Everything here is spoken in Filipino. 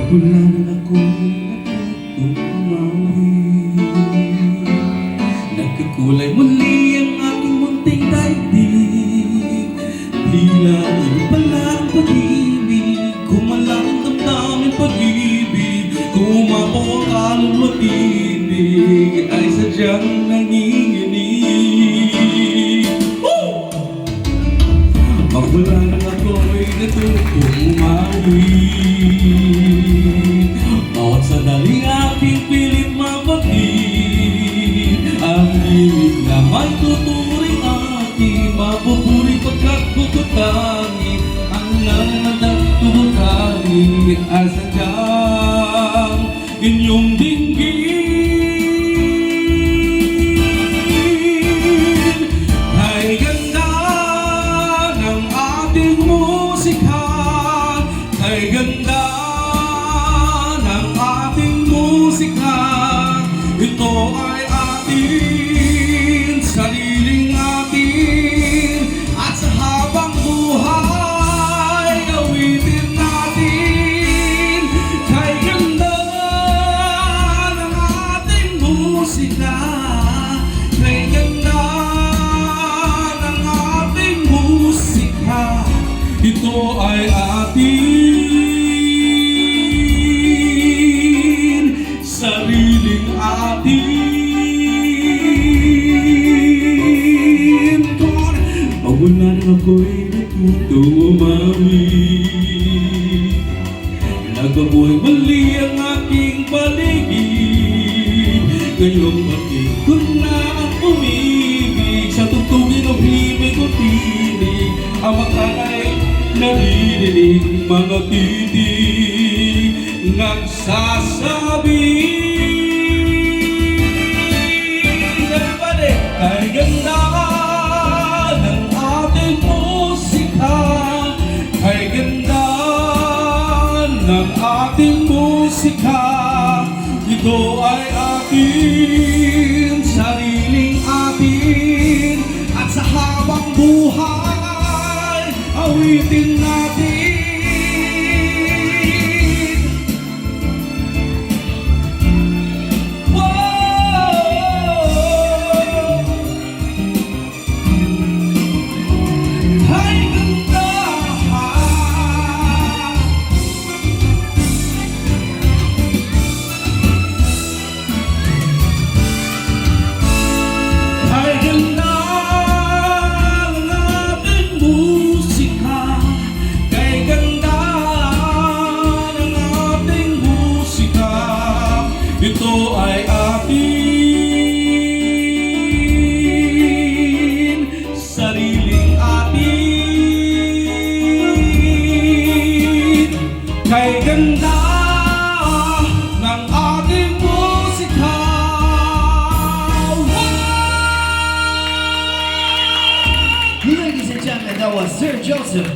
Magulan ako'y natutong umawi. Nagkakulay muli ang aking munting daigdig. Tila ano pala ang pag-ibig, kumalang damdamin pag-ibig, kumapo ang kaluluwa tibig, ay sadyang nanginginig. Magulan ako'y natutong umawi. Bawat sandaling aking pilit mapatid, ang ibig na may tuturing aking mapupuri pagkat kukutangi, ang nananatutubukangin ay sadyang inyong dinggin. Ay ganda ng ating musika, ay ganda ng ating musika. Ito ay atin, sariling atin, at sa habang buhay awitin natin. Kay ganda ng ating musika, kay ganda ng ating musika. Ito ay atin, sariling atin. Magulan ako'y natutong umawi. Nagbabuhay muli ang aking paligid. Ngayong aking ko na ang umibig, sa tugtugin ng himig o tinig, ang makanay naririnig, mga titig nagsasabi. Ay ganda ng ating musika, ay ganda ng ating musika. Ito ay atin, sariling atin, at sa habang buhay awitin natin. Ito ay atin, sariling atin. Kay ganda ng ating musika. Ladies and gentlemen, that was Sir Joseph